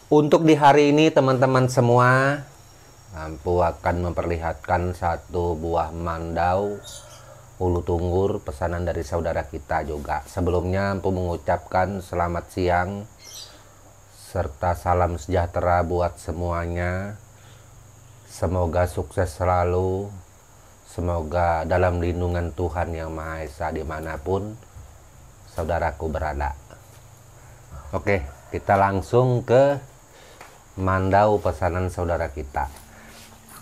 Untuk di hari ini teman-teman semua, Ampu akan memperlihatkan satu buah mandau ulu tunggur pesanan dari saudara kita juga. Sebelumnya Ampu mengucapkan selamat siang serta salam sejahtera buat semuanya. Semoga sukses selalu, semoga dalam lindungan Tuhan Yang Maha Esa dimanapun saudaraku berada. Oke, kita langsung ke mandau pesanan saudara kita.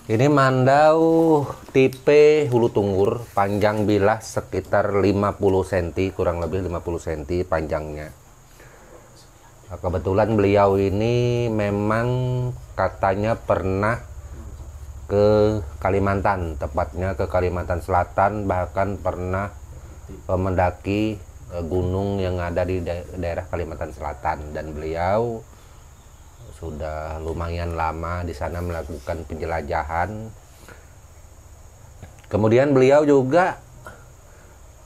Ini mandau tipe hulu tunggur, panjang bilah sekitar 50 cm, kurang lebih 50 cm panjangnya. Nah, kebetulan beliau ini memang katanya pernah ke Kalimantan, tepatnya ke Kalimantan Selatan, bahkan pernah mendaki gunung yang ada di daerah Kalimantan Selatan, dan beliau sudah lumayan lama di sana melakukan penjelajahan. Kemudian beliau juga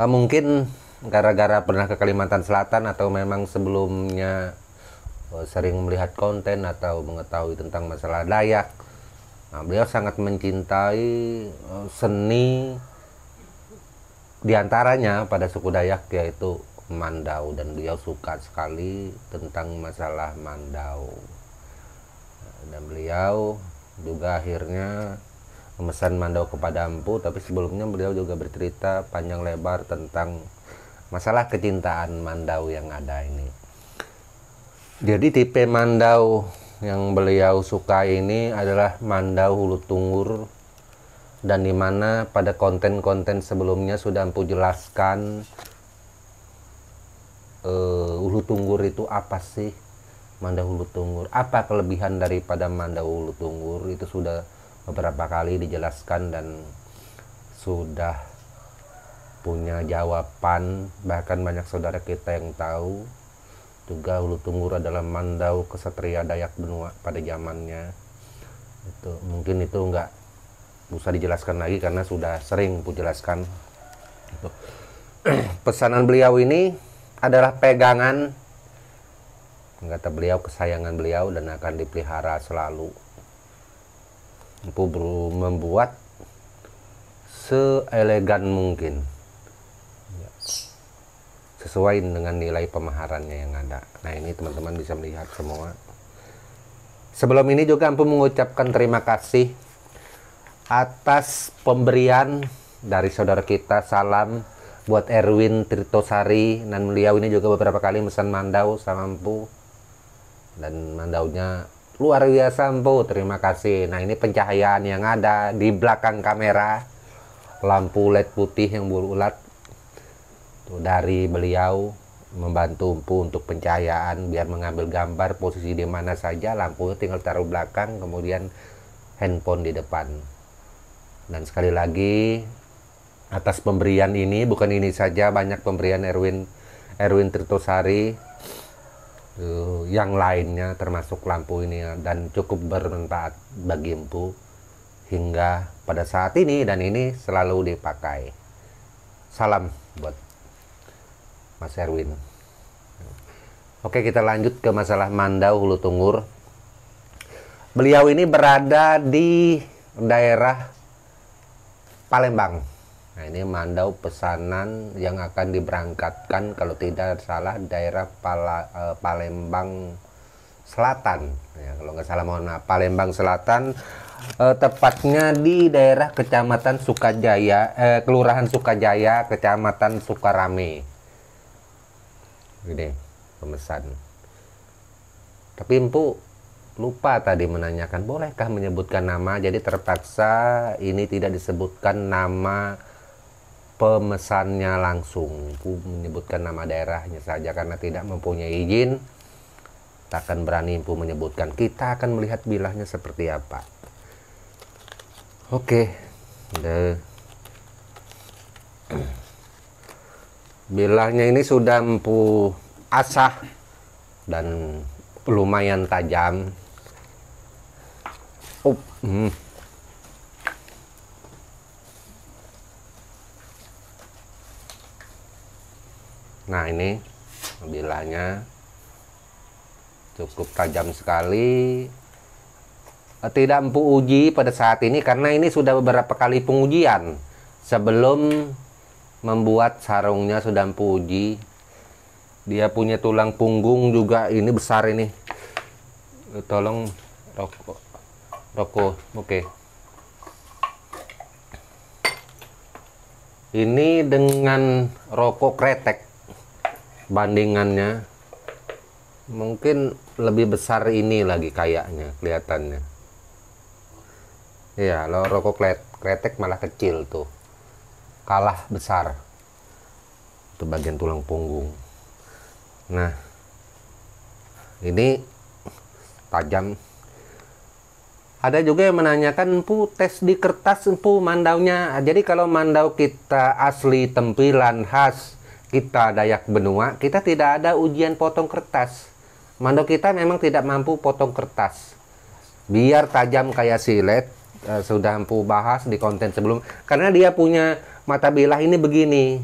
mungkin gara-gara pernah ke Kalimantan Selatan atau memang sebelumnya sering melihat konten atau mengetahui tentang masalah Dayak. Nah, beliau sangat mencintai seni diantaranya pada suku Dayak, yaitu mandau, dan beliau suka sekali tentang masalah mandau. Dan beliau juga akhirnya memesan mandau kepada Ampu, tapi sebelumnya beliau juga bercerita panjang lebar tentang masalah kecintaan mandau yang ada ini. Jadi tipe mandau yang beliau suka ini adalah mandau hulu tunggur, dan dimana pada konten-konten sebelumnya sudah Ampu jelaskan hulu tunggur itu apa sih, mandau hulu tunggur, apa kelebihan daripada mandau hulu tunggur, itu sudah beberapa kali dijelaskan dan sudah punya jawaban. Bahkan banyak saudara kita yang tahu juga hulu tunggur adalah mandau kesatria Dayak Benua pada zamannya. Itu mungkin itu nggak usah dijelaskan lagi karena sudah sering Pu jelaskan. Pesanan beliau ini adalah pegangan, kata beliau, kesayangan beliau, dan akan dipelihara selalu. Ampu membuat seelegan mungkin, sesuai dengan nilai pemaharannya yang ada. Nah, ini teman-teman bisa melihat semua. Sebelum ini juga Ampu mengucapkan terima kasih atas pemberian dari saudara kita. Salam buat Erwin Tritosari, dan beliau ini juga beberapa kali pesan mandau sama Ampu, dan mandaunya luar biasa Ampu, terima kasih. Nah, ini pencahayaan yang ada di belakang kamera, lampu LED putih yang berulat tuh, dari beliau membantu Ampu untuk pencahayaan biar mengambil gambar posisi di mana saja, lampunya tinggal taruh belakang, kemudian handphone di depan. Dan sekali lagi atas pemberian ini, bukan ini saja, banyak pemberian Erwin Tritosari yang lainnya termasuk lampu ini, dan cukup bermanfaat bagi Ampu hingga pada saat ini, dan ini selalu dipakai. Salam buat Mas Erwin. Oke, kita lanjut ke masalah mandau hulu tunggur. Beliau ini berada di daerah Palembang. Nah, ini mandau pesanan yang akan diberangkatkan kalau tidak salah daerah Palembang Selatan. Ya, kalau nggak salah, mohon maaf, Palembang Selatan, tepatnya di daerah Kecamatan Sukajaya, Kelurahan Sukajaya, Kecamatan Sukarame. Ini pemesan. Tapi Ampu lupa tadi menanyakan, bolehkah menyebutkan nama? Jadi terpaksa ini tidak disebutkan nama pemesannya langsung, menyebutkan nama daerahnya saja karena tidak mempunyai izin. Tak akan berani Ampu menyebutkan. Kita akan melihat bilahnya seperti apa. Oke, bilahnya ini sudah Ampu asah dan lumayan tajam. Nah, ini bilahnya cukup tajam sekali. Tidak empu uji pada saat ini karena ini sudah beberapa kali pengujian. Sebelum membuat sarungnya sudah empu uji. Dia punya tulang punggung juga ini besar ini. Tolong rokok. Oke. Ini dengan rokok kretek bandingannya mungkin lebih besar ini lagi kayaknya kelihatannya. Iya, lo rokok kretek malah kecil tuh. Kalah besar. Itu bagian tulang punggung. Nah, ini tajam. Ada juga yang menanyakan, empu tes di kertas empu mandaunya. Jadi kalau mandau kita asli tempilan khas kita Dayak Benua, kita tidak ada ujian potong kertas. Mandau kita memang tidak mampu potong kertas. Biar tajam kayak silet, sudah empu bahas di konten sebelum. Karena dia punya mata bilah ini begini.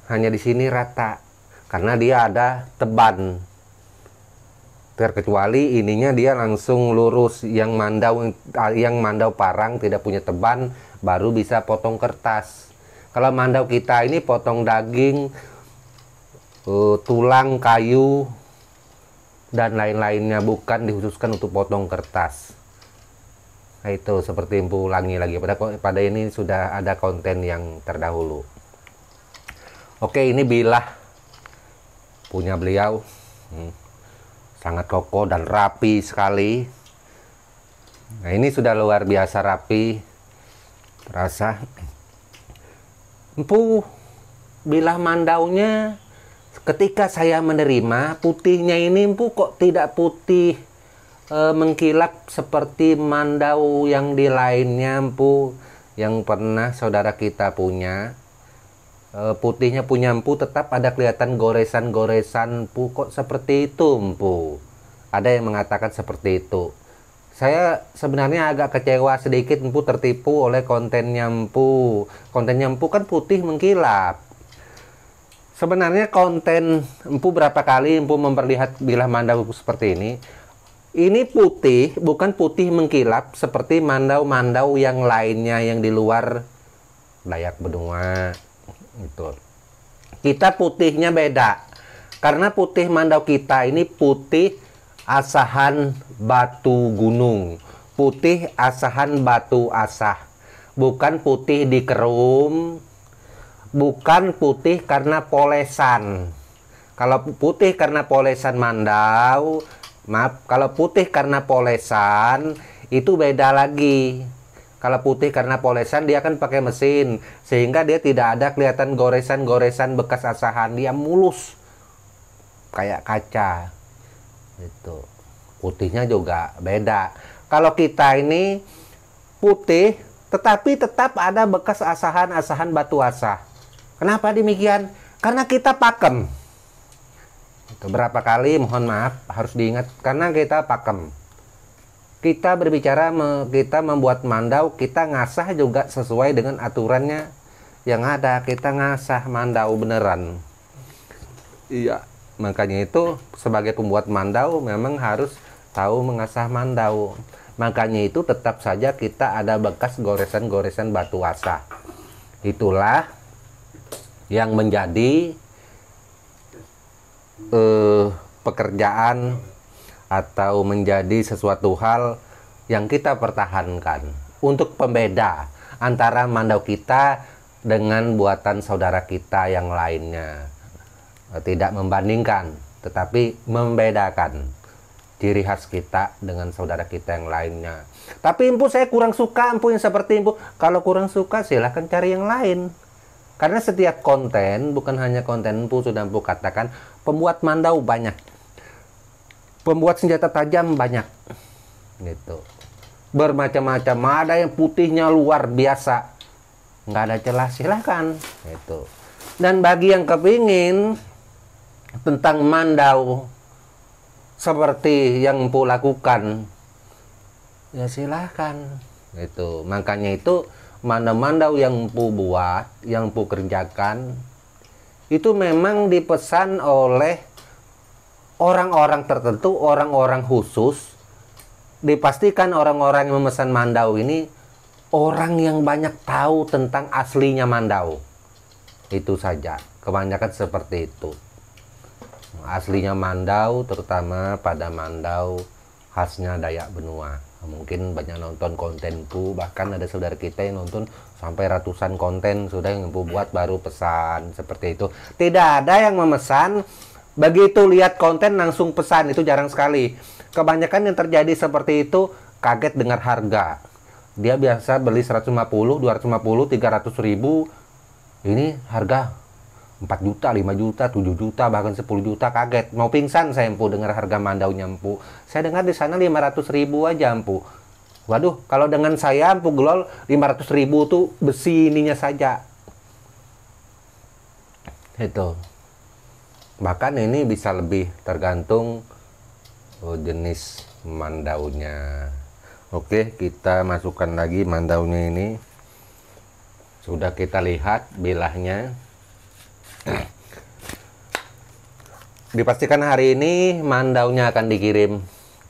Hanya di sini rata. Karena dia ada teban. Terkecuali ininya dia langsung lurus, yang mandau parang tidak punya teban baru bisa potong kertas. Kalau mandau kita ini potong daging, tulang, kayu dan lain-lainnya, bukan dikhususkan untuk potong kertas. Nah, itu seperti empu ulangi lagi, pada ini sudah ada konten yang terdahulu. Oke, ini bilah punya beliau. Sangat kokoh dan rapi sekali. Nah, ini sudah luar biasa rapi. Terasa. Empu bilah mandaunya ketika saya menerima, putihnya ini empu kok tidak putih mengkilap seperti mandau yang di lainnya, empu, yang pernah saudara kita punya. Putihnya punya empu tetap ada kelihatan goresan-goresan, empu kok seperti itu empu. Ada yang mengatakan seperti itu. Saya sebenarnya agak kecewa sedikit, empu tertipu oleh kontennya empu. Kontennya empu kan putih mengkilap. Sebenarnya konten empu berapa kali empu memperlihat bilah mandau seperti ini. Ini putih, bukan putih mengkilap seperti mandau-mandau yang lainnya yang di luar Dayak Benua. Gitu. Kita putihnya beda karena putih mandau kita ini putih asahan batu gunung, putih asahan batu asah, bukan putih dikerum, bukan putih karena polesan. Kalau putih karena polesan mandau, maaf, kalau putih karena polesan itu beda lagi. Kalau putih karena polesan dia kan pakai mesin, sehingga dia tidak ada kelihatan goresan-goresan bekas asahan, dia mulus kayak kaca. Itu putihnya juga beda. Kalau kita ini putih, tetapi tetap ada bekas asahan-asahan batu asah. Kenapa demikian? Karena kita pakem. Itu berapa kali, mohon maaf, harus diingat karena kita pakem. Kita berbicara, kita membuat mandau, kita ngasah juga sesuai dengan aturannya yang ada. Kita ngasah mandau beneran. Iya, makanya itu sebagai pembuat mandau memang harus tahu mengasah mandau. Makanya itu tetap saja kita ada bekas goresan-goresan batu asah. Itulah yang menjadi pekerjaan atau menjadi sesuatu hal yang kita pertahankan untuk pembeda antara mandau kita dengan buatan saudara kita yang lainnya. Tidak membandingkan, tetapi membedakan ciri khas kita dengan saudara kita yang lainnya. Tapi empu saya kurang suka empu yang seperti empu. Kalau kurang suka silahkan cari yang lain. Karena setiap konten, bukan hanya konten empu, sudah empu katakan, pembuat mandau banyak. Pembuat senjata tajam banyak, gitu, bermacam-macam. Ada yang putihnya luar biasa, nggak ada celah, silahkan, gitu. Dan bagi yang kepingin tentang mandau seperti yang empu lakukan, ya silahkan, gitu. Makanya itu mandau-mandau yang empu buat, yang empu kerjakan, itu memang dipesan oleh orang-orang tertentu, orang-orang khusus, dipastikan orang-orang yang memesan mandau ini orang yang banyak tahu tentang aslinya mandau. Itu saja, kebanyakan seperti itu. Aslinya mandau, terutama pada mandau khasnya Dayak Benua. Mungkin banyak nonton kontenku, bahkan ada saudara kita yang nonton sampai ratusan konten sudah yang Empu buat baru pesan seperti itu. Tidak ada yang memesan, begitu lihat konten langsung pesan, itu jarang sekali. Kebanyakan yang terjadi seperti itu kaget dengar harga. Dia biasa beli 150, 250, 300 ribu. Ini harga 4 juta, 5 juta, 7 juta, bahkan 10 juta, kaget. Mau pingsan saya Empu dengar harga mandaunya Empu. Saya dengar di sana 500 ribu aja Empu. Waduh, kalau dengan saya Empu Gelol 500 ribu tuh besi ininya saja. Itu. Bahkan ini bisa lebih tergantung jenis mandaunya. Oke, kita masukkan lagi mandaunya ini. Sudah kita lihat bilahnya. Dipastikan hari ini mandaunya akan dikirim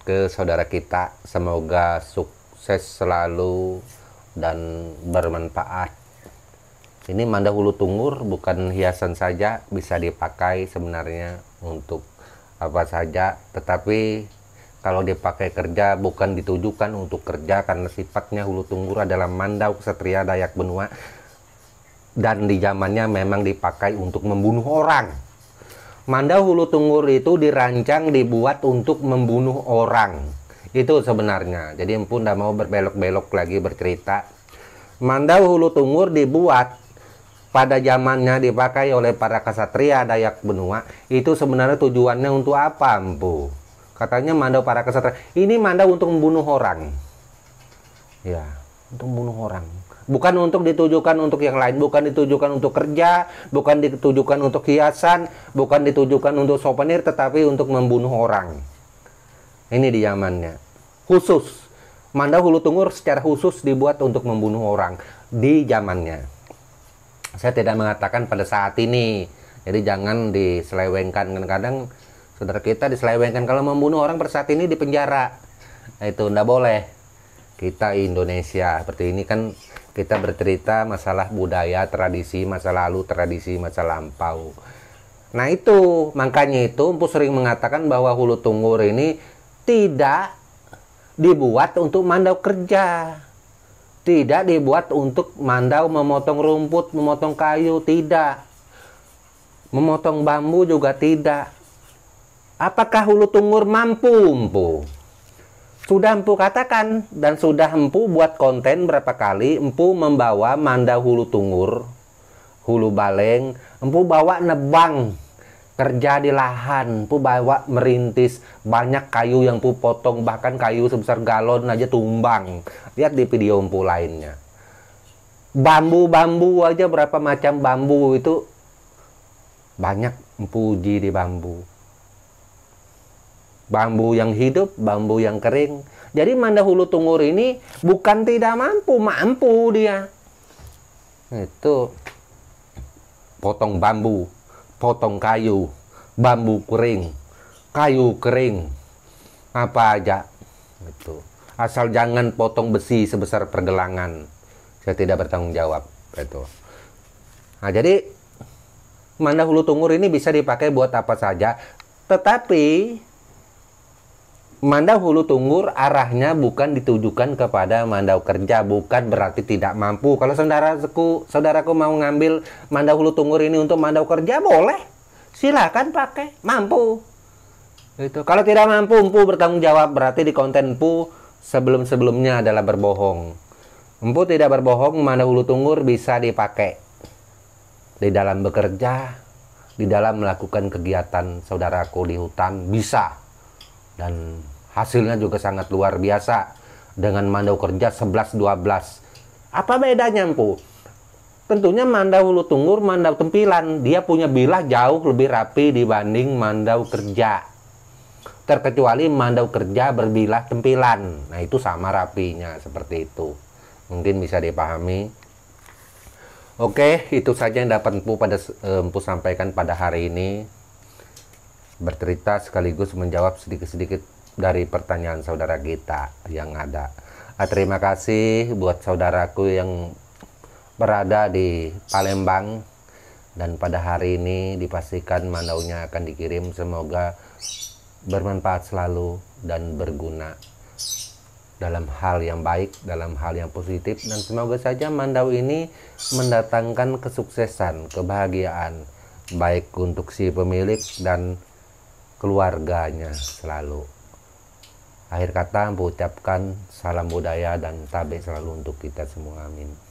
ke saudara kita. Semoga sukses selalu dan bermanfaat. Ini mandau hulu tungur bukan hiasan saja, bisa dipakai sebenarnya untuk apa saja. Tetapi kalau dipakai kerja bukan ditujukan untuk kerja, karena sifatnya hulu tungur adalah mandau ksatria Dayak Benua. Dan di zamannya memang dipakai untuk membunuh orang. Mandau hulu tungur itu dirancang dibuat untuk membunuh orang. Itu sebenarnya. Jadi Empu tidak mau berbelok-belok lagi bercerita. Mandau hulu tungur dibuat pada zamannya dipakai oleh para ksatria Dayak Benua. Itu sebenarnya tujuannya untuk apa Empu? Katanya mandau para ksatria. Ini mandau untuk membunuh orang. Ya, untuk membunuh orang. Bukan untuk ditujukan untuk yang lain, bukan ditujukan untuk kerja, bukan ditujukan untuk hiasan, bukan ditujukan untuk souvenir, tetapi untuk membunuh orang. Ini di zamannya. Khusus. Mandau hulu tungur secara khusus dibuat untuk membunuh orang di zamannya. Saya tidak mengatakan pada saat ini. Jadi jangan diselewengkan. Kadang-kadang saudara kita diselewengkan kalau membunuh orang pada saat ini di penjara. Nah, itu tidak boleh. Kita Indonesia seperti ini kan kita bercerita masalah budaya, tradisi, masa lalu, tradisi, masa lampau. Nah itu, makanya itu Empu sering mengatakan bahwa hulu tungur ini tidak dibuat untuk mandau kerja. Tidak dibuat untuk mandau memotong rumput, memotong kayu, tidak. Memotong bambu juga tidak. Apakah hulu tungur mampu, Empu? Sudah Empu katakan dan sudah Empu buat konten berapa kali Empu membawa mandau hulu tungur, hulu baleng, Empu bawa nebang, kerja di lahan, Empu bawa merintis, banyak kayu yang Empu potong, bahkan kayu sebesar galon aja tumbang. Lihat di video Empu lainnya. Bambu-bambu aja berapa macam bambu itu banyak Empu uji di bambu. Bambu yang hidup, bambu yang kering. Jadi mandau hulu tungur ini bukan tidak mampu, mampu dia. Itu potong bambu, potong kayu, bambu kering, kayu kering, apa aja. Itu. Asal jangan potong besi sebesar pergelangan. Saya tidak bertanggung jawab. Itu. Nah, jadi mandau hulu tungur ini bisa dipakai buat apa saja. Tetapi mandau hulu tungur arahnya bukan ditujukan kepada mandau kerja, bukan berarti tidak mampu. Kalau saudaraku mau ngambil mandau hulu tungur ini untuk mandau kerja, boleh. Silakan pakai, mampu. Itu. Kalau tidak mampu, Empu bertanggung jawab. Berarti di konten Empu sebelum-sebelumnya adalah berbohong. Empu tidak berbohong, mandau hulu tungur bisa dipakai di dalam bekerja, di dalam melakukan kegiatan saudaraku di hutan, bisa. Dan hasilnya juga sangat luar biasa dengan mandau kerja 11-12. Apa bedanya Empu? Tentunya mandau hulu tungur, mandau tempilan, dia punya bilah jauh lebih rapi dibanding mandau kerja. Terkecuali mandau kerja berbilah tempilan. Nah itu sama rapinya seperti itu. Mungkin bisa dipahami. Oke, itu saja yang dapat Empu sampaikan pada hari ini. bercerita sekaligus menjawab sedikit-sedikit dari pertanyaan saudara kita yang ada. Terima kasih buat saudaraku yang berada di Palembang, dan pada hari ini dipastikan mandaunya akan dikirim. Semoga bermanfaat selalu dan berguna dalam hal yang baik, dalam hal yang positif, dan semoga saja mandau ini mendatangkan kesuksesan, kebahagiaan baik untuk si pemilik dan keluarganya selalu. Akhir kata, aku ucapkan salam budaya dan tabe selalu untuk kita semua. Amin.